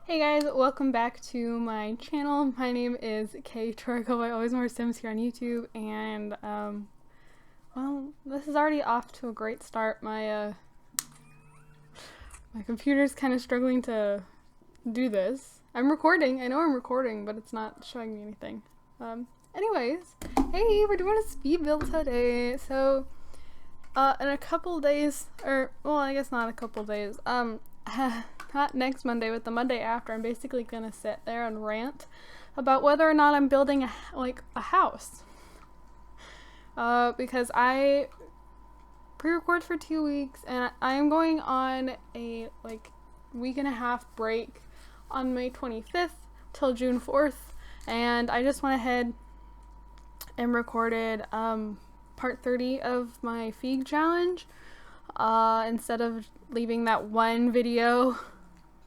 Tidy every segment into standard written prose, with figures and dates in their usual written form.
Hey guys, welcome back to my channel. My name is Kay Torgo. I always more Sims here on YouTube, and well, this is already off to a great start. My computer's kind of struggling to do this. I'm recording. I know I'm recording, but it's not showing me anything. Anyways, hey, we're doing a speed build today. So, in a couple days, or well, I guess not a couple days. Not next Monday, but the Monday after, I'm basically gonna sit there and rant about whether or not I'm building a house. Because I pre-record for 2 weeks, and I am going on a week and a half break on May 25th till June 4th, and I just went ahead and recorded part 30 of my Feig challenge instead of leaving that one video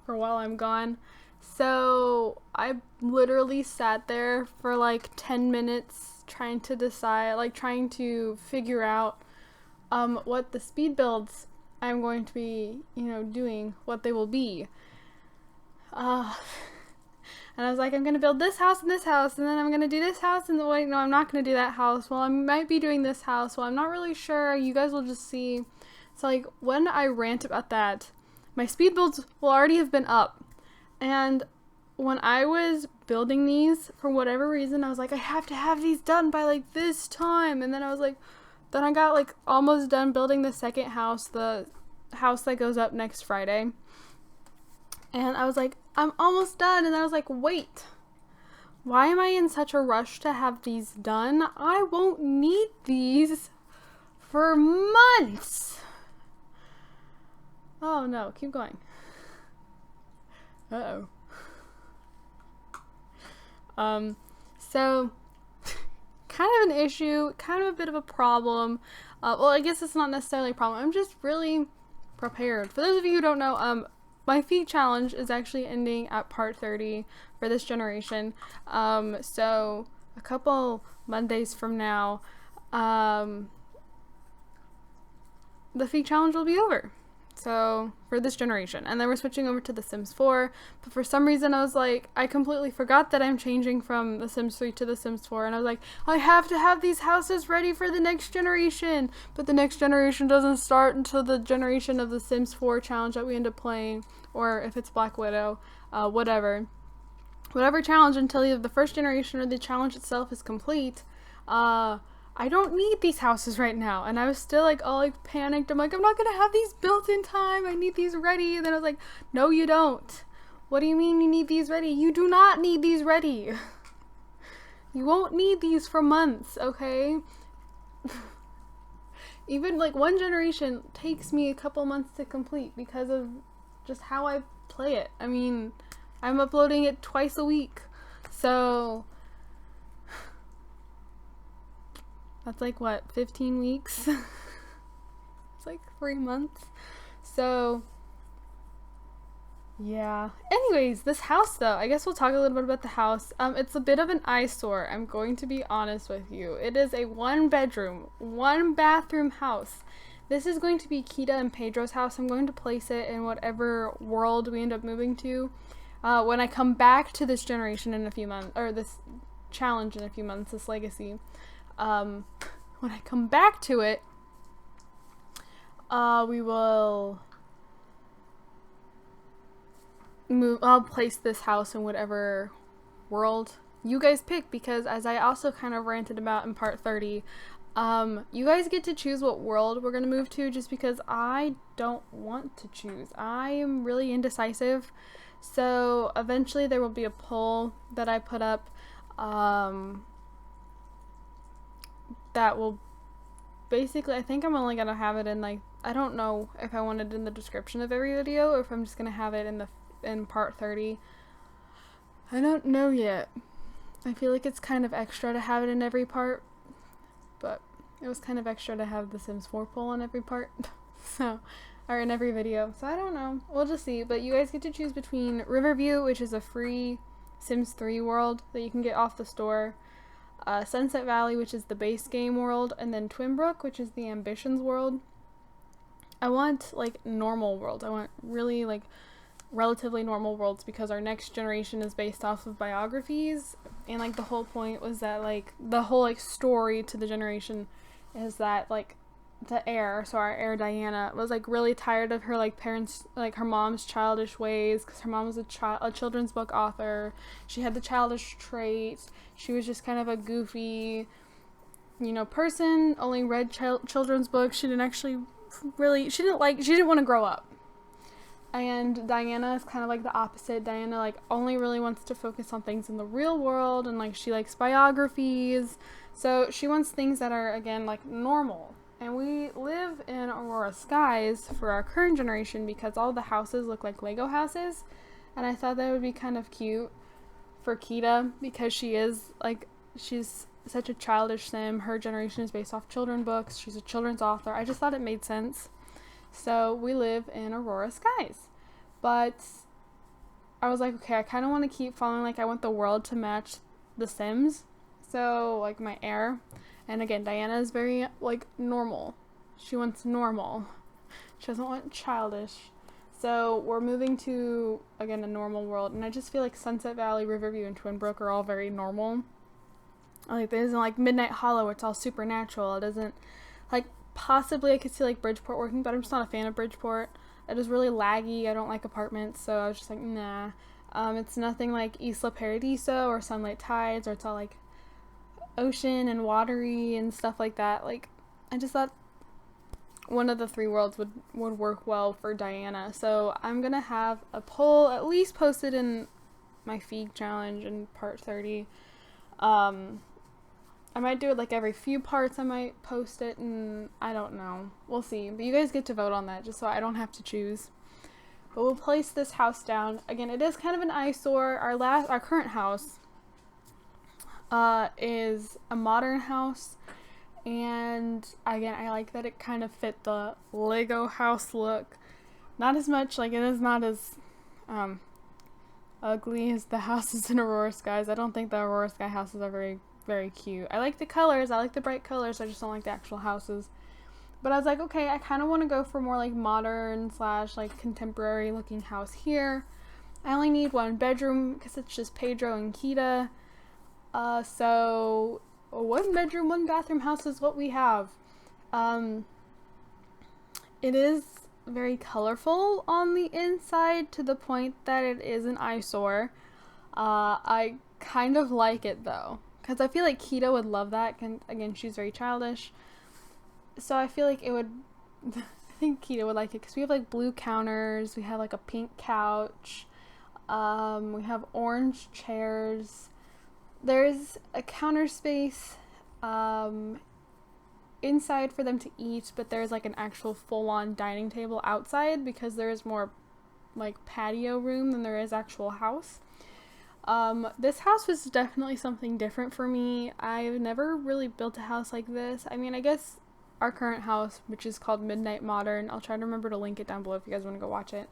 for while I'm gone. So I literally sat there for like 10 minutes trying to decide, trying to figure out what the speed builds I'm going to be, doing, what they will be. And I was like, I'm going to build this house and then I'm going to do this house, and wait, no, I'm not going to do that house. Well, I might be doing this house. Well, I'm not really sure. You guys will just see. So, when I rant about that, my speed builds will already have been up. And when I was building these, for whatever reason, I was like, I have to have these done by, this time. And then I was like, then I got, almost done building the second house, the house that goes up next Friday. And I was like, I'm almost done. And then I was like, wait, why am I in such a rush to have these done? I won't need these for months. Oh no, keep going. Uh-oh. So, kind of an issue, kind of a bit of a problem. Well, I guess it's not necessarily a problem. I'm just really prepared. For those of you who don't know, my Feig challenge is actually ending at part 30 for this generation. So a couple Mondays from now, the Feig challenge will be over. So for this generation, and then we're switching over to The Sims 4, but for some reason I was like, I completely forgot that I'm changing from The Sims 3 to The Sims 4, and I was like, I have to have these houses ready for the next generation, but the next generation doesn't start until the generation of The Sims 4 challenge that we end up playing, or if it's Black Widow, whatever challenge, until either the first generation or the challenge itself is complete. I don't need these houses right now. And I was still all panicked. I'm like, I'm not gonna have these built in time. I need these ready. And then I was like, no, you don't. What do you mean you need these ready? You do not need these ready. You won't need these for months, okay? Even one generation takes me a couple months to complete because of just how I play it. I mean, I'm uploading it twice a week. So that's what, 15 weeks? It's 3 months. So, yeah. Anyways, this house though, I guess we'll talk a little bit about the house. It's a bit of an eyesore, I'm going to be honest with you. It is a 1-bedroom, 1-bathroom house. This is going to be Kita and Pedro's house. I'm going to place it in whatever world we end up moving to. When I come back to this generation in a few months, or this challenge in a few months, this legacy, when I come back to it, we will I'll place this house in whatever world you guys pick, because as I also kind of ranted about in part 30, you guys get to choose what world we're going to move to, just because I don't want to choose. I am really indecisive. So eventually there will be a poll that I put up, that will basically, I think I'm only going to have it in I don't know if I want it in the description of every video or if I'm just going to have it in part 30. I don't know yet. I feel like it's kind of extra to have it in every part, but it was kind of extra to have the Sims 4 poll in every part. So, or in every video. So I don't know. We'll just see. But you guys get to choose between Riverview, which is a free Sims 3 world that you can get off the store, Sunset Valley, which is the base game world, and then Twinbrook, which is the Ambitions world. I want normal world. I want really relatively normal worlds because our next generation is based off of biographies, and like the whole point was that like the whole like story to the generation is that like the heir, so our heir Diana, was like really tired of her like parents, like her mom's childish ways, because her mom was a children's book author. She had the childish traits. She was just kind of a goofy, person. Only read children's books. She didn't actually she didn't want to grow up. And Diana is kind of like the opposite. Diana like only really wants to focus on things in the real world, and like she likes biographies. So she wants things that are, again, like normal. And we live in Aurora Skies for our current generation because all the houses look like Lego houses. And I thought that would be kind of cute for Kita because she's such a childish sim. Her generation is based off children's books. She's a children's author. I just thought it made sense. So we live in Aurora Skies. But I was like, okay, I kind of want to keep following, like I want the world to match The Sims. So like my heir. And again, Diana is very, like, normal. She wants normal. She doesn't want childish. So we're moving to, again, a normal world. And I just feel like Sunset Valley, Riverview, and Twinbrook are all very normal. Like, there isn't, like, Midnight Hollow, where it's all supernatural. It doesn't, like, possibly I could see, like, Bridgeport working, but I'm just not a fan of Bridgeport. It is really laggy. I don't like apartments, so I was just like, nah. It's nothing like Isla Paradiso or Sunlight Tides, or it's all, like, ocean and watery and stuff like that. Like, I just thought one of the three worlds would work well for Diana. So I'm gonna have a poll at least posted in my feed challenge in part 30. I might do it like every few parts. I might post it, and I don't know, we'll see, but you guys get to vote on that just so I don't have to choose. But we'll place this house down. Again, it is kind of an eyesore. Our current house is a modern house, and again, I like that it kind of fit the Lego house look. Not as much, like it is not as ugly as the houses in Aurora Skies. I don't think the Aurora Sky houses are very, very cute. I like the colors, I like the bright colors, I just don't like the actual houses. But I was like, okay, I kind of want to go for more like modern / like contemporary looking house here. I only need one bedroom because it's just Pedro and Kita. So a 1 bedroom, 1 bathroom house is what we have. It is very colorful on the inside to the point that it is an eyesore. I kind of like it though, because I feel like Kita would love that. Again, she's very childish. So I feel like it would, I think Kita would like it because we have like blue counters, we have like a pink couch, we have orange chairs. There's a counter space inside for them to eat, but there's like an actual full-on dining table outside because there is more like patio room than there is actual house. This house was definitely something different for me. I've never really built a house like this. I mean, I guess our current house, which is called Midnight Modern, I'll try to remember to link it down below if you guys want to go watch it.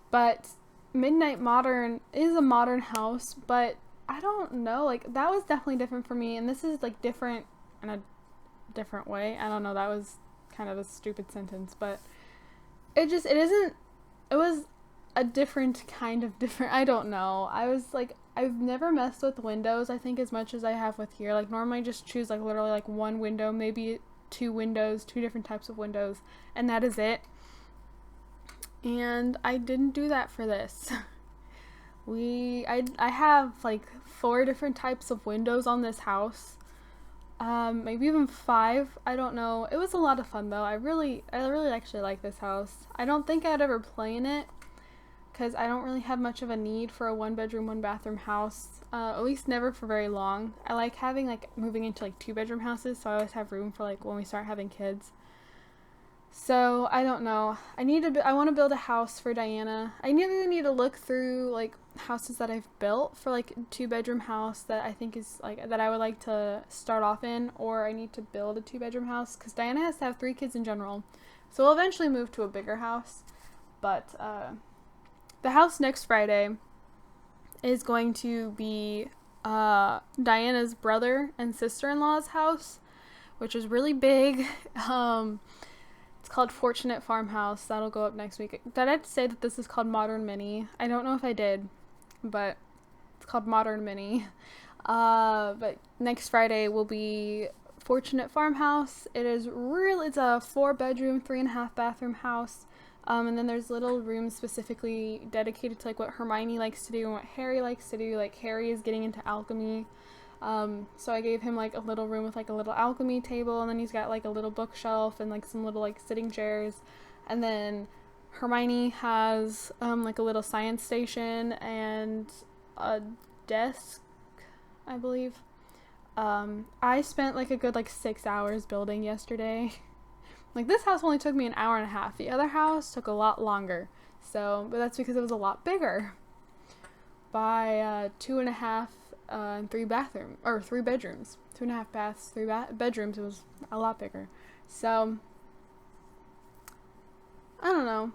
But Midnight Modern is a modern house, but I don't know, like that was definitely different for me, and this is like different in a different way. I don't know, that was kind of a stupid sentence, but it was a different kind of different. I don't know. I was like, I've never messed with windows, I think, as much as I have with here. Like normally I just choose like literally like one window, maybe 2 windows, 2 different types of windows, and that is it. And I didn't do that for this. I have like 4 different types of windows on this house. Maybe even 5. I don't know. It was a lot of fun though. I really actually like this house. I don't think I'd ever play in it because I don't really have much of a need for a 1 bedroom, 1 bathroom house. At least never for very long. I like having like moving into like 2 bedroom houses, so I always have room for like when we start having kids. So I don't know. I want to build a house for Diana. I either need to look through like houses that I've built for like a 2 bedroom house that I think is like that I would like to start off in, or I need to build a 2 bedroom house because Diana has to have 3 kids in general. So we'll eventually move to a bigger house. But the house next Friday is going to be Diana's brother and sister-in-law's house, which is really big. It's called Fortunate Farmhouse. That'll go up next week. Did I say that this is called Modern Mini? I don't know if I did, but it's called Modern Mini. But next Friday will be Fortunate Farmhouse. It's a 4-bedroom, 3.5 bathroom house. And then there's little rooms specifically dedicated to like what Hermione likes to do and what Harry likes to do. Like Harry is getting into alchemy. So I gave him like a little room with like a little alchemy table, and then he's got like a little bookshelf and like some little like sitting chairs. And then Hermione has like a little science station and a desk, I believe. I spent like a good like 6 hours building yesterday. Like this house only took me an hour and a half. The other house took a lot longer. So, but that's because it was a lot bigger. By 2.5 and 3 bedrooms. 2.5 baths, 3 bedrooms. It was a lot bigger. So, I don't know.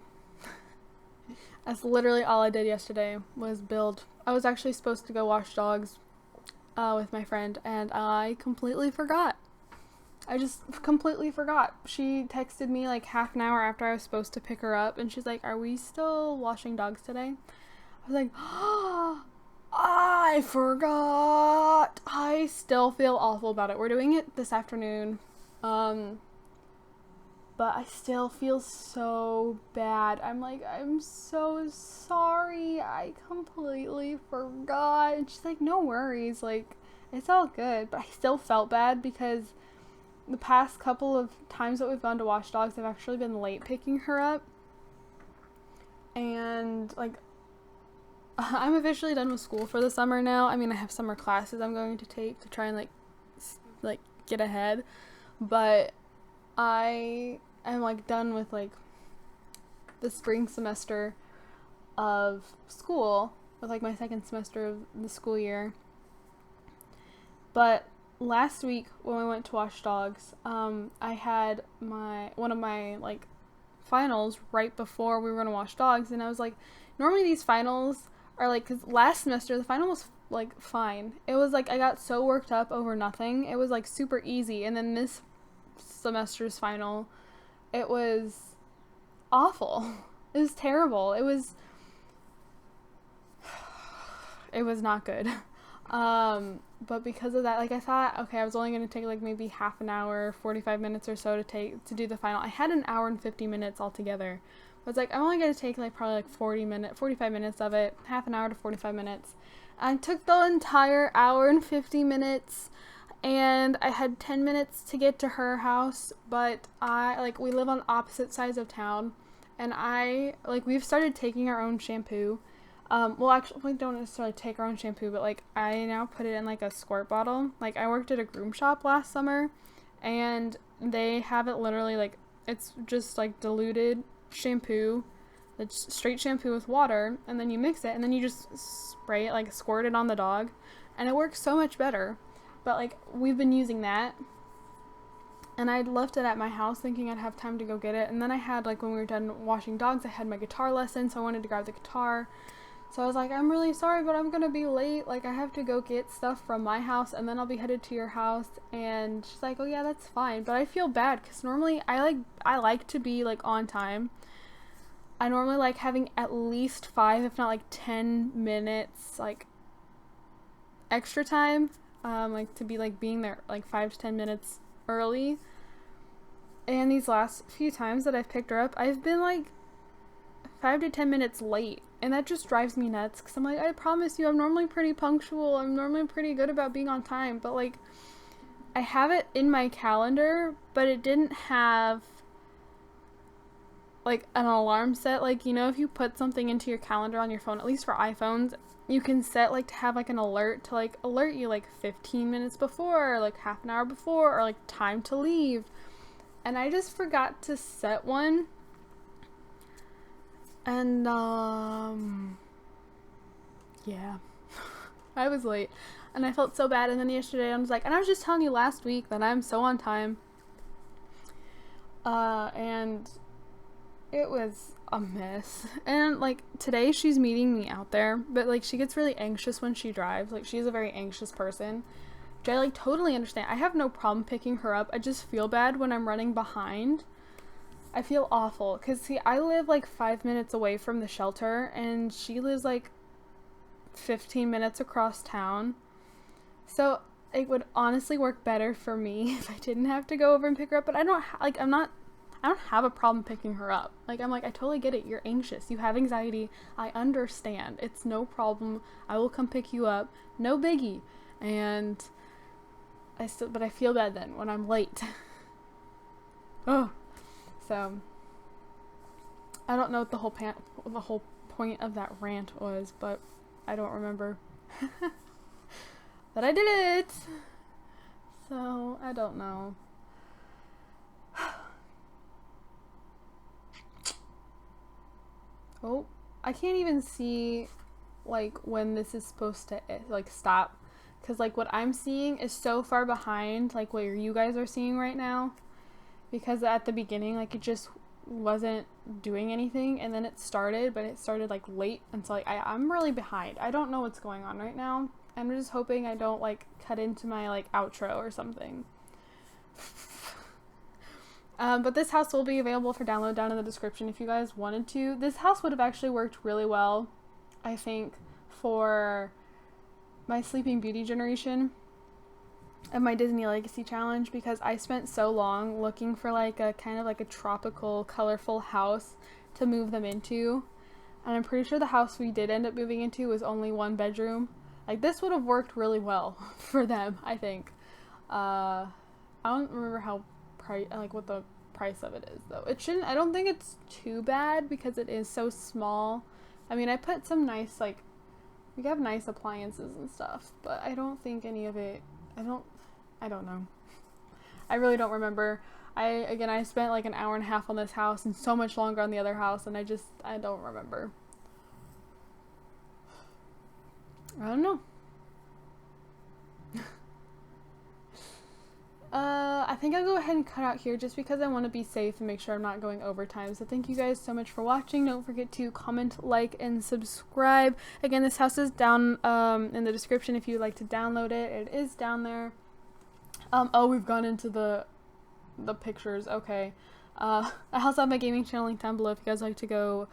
That's literally all I did yesterday was build. I was actually supposed to go wash dogs with my friend, and I completely forgot. I just completely forgot. She texted me like half an hour after I was supposed to pick her up, and she's like, "Are we still washing dogs today?" I was like, "Oh, I forgot." I still feel awful about it. We're doing it this afternoon. But I still feel so bad. I'm like, "I'm so sorry. I completely forgot." And she's like, "No worries. Like, it's all good." But I still felt bad because the past couple of times that we've gone to wash dogs, I've actually been late picking her up. And, like, I'm officially done with school for the summer now. I mean, I have summer classes I'm going to take to try and, like get ahead. But I am, like, done with, like, the spring semester of school, with, like, my second semester of the school year. But last week when we went to wash dogs, I had one of my like finals right before we were gonna wash dogs, and I was like, normally these finals are like, because last semester the final was like fine. It was like I got so worked up over nothing. It was like super easy, and then this semester's final, it was awful. It was terrible. It was not good. But because of that, like, I thought, okay, I was only going to take, like, maybe half an hour, 45 minutes or so to do the final. I had an hour and 50 minutes altogether. I was like, I'm only going to take, like, probably, like, 45 minutes of it, half an hour to 45 minutes. I took the entire hour and 50 minutes, and I had 10 minutes to get to her house, but we live on opposite sides of town, and we've started taking our own shampoo. Well, actually, we don't necessarily take our own shampoo, but, like, I now put it in, like, a squirt bottle. Like, I worked at a groom shop last summer, and they have it literally, like, it's just, like, diluted shampoo. It's straight shampoo with water, and then you mix it, and then you just spray it, like, squirt it on the dog, and it works so much better. But, like, we've been using that, and I'd left it at my house thinking I'd have time to go get it, and then I had, like, when we were done washing dogs, I had my guitar lesson, so I wanted to grab the guitar. So I was like, "I'm really sorry, but I'm gonna be late. Like, I have to go get stuff from my house, and then I'll be headed to your house." And she's like, "Oh yeah, that's fine." But I feel bad because normally I like to be like on time. I normally like having at least 5, if not like 10 minutes, like extra time, like to be like being there like 5 to 10 minutes early. And these last few times that I've picked her up, I've been like 5 to 10 minutes late. And that just drives me nuts because I'm like, I promise you, I'm normally pretty punctual. I'm normally pretty good about being on time. But, like, I have it in my calendar, but it didn't have, like, an alarm set. Like, you know, if you put something into your calendar on your phone, at least for iPhones, you can set, like, to have, like, an alert to, like, alert you, like, 15 minutes before, or, like, half an hour before, or, like, time to leave. And I just forgot to set one. And, yeah, I was late, and I felt so bad, and then yesterday I was like, and I was just telling you last week that I'm so on time, and it was a mess, and, like, today she's meeting me out there, but, like, she gets really anxious when she drives. Like, she's a very anxious person, which I, like, totally understand. I have no problem picking her up. I just feel bad when I'm running behind. I feel awful because, see, I live like 5 minutes away from the shelter, and she lives like 15 minutes across town. So it would honestly work better for me if I didn't have to go over and pick her up. But I don't I don't have a problem picking her up. Like, I'm like, I totally get it. You're anxious. You have anxiety. I understand. It's no problem. I will come pick you up. No biggie. And but I feel bad then when I'm late. Oh, so I don't know what the whole point of that rant was, but I don't remember. But I did it. So I don't know. Oh, I can't even see like when this is supposed to like stop, because like what I'm seeing is so far behind like what you guys are seeing right now, because at the beginning like it just wasn't doing anything, and then it started, but it started like late, and so like I'm really behind. I don't know what's going on right now. I'm just hoping I don't like cut into my like outro or something. But this house will be available for download down in the description if you guys wanted to. This house would have actually worked really well, I think, for my Sleeping Beauty generation of my Disney Legacy Challenge, because I spent so long looking for like a kind of like a tropical, colorful house to move them into. And I'm pretty sure the house we did end up moving into was only 1 bedroom. Like, this would have worked really well for them, I think. I don't remember what the price of it is, though. I don't think it's too bad because it is so small. I mean, I put some nice, like, we have nice appliances and stuff, but I don't think any of it, I don't know. I really don't remember. I spent like an hour and a half on this house and so much longer on the other house, and I don't remember. I don't know. I think I'll go ahead and cut out here just because I want to be safe and make sure I'm not going overtime. So thank you guys so much for watching. Don't forget to comment, like, and subscribe. Again, this house is down in the description if you'd like to download it. It is down there. Oh, we've gone into the pictures. Okay. I also have my gaming channel linked down below if you guys like to go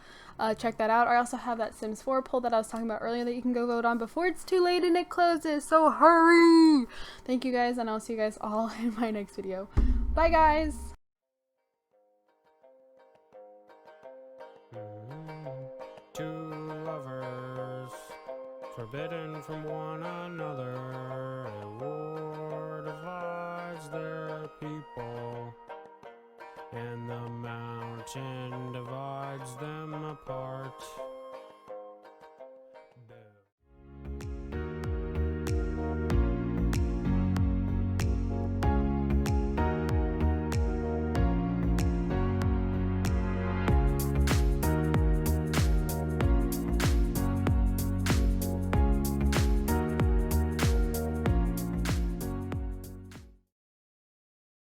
check that out. I also have that Sims 4 poll that I was talking about earlier that you can go vote on before it's too late and it closes, so hurry! Thank you guys, and I'll see you guys all in my next video. Bye, guys! Two lovers, forbidden from one another, a war divides their people, and the mountain divides them apart.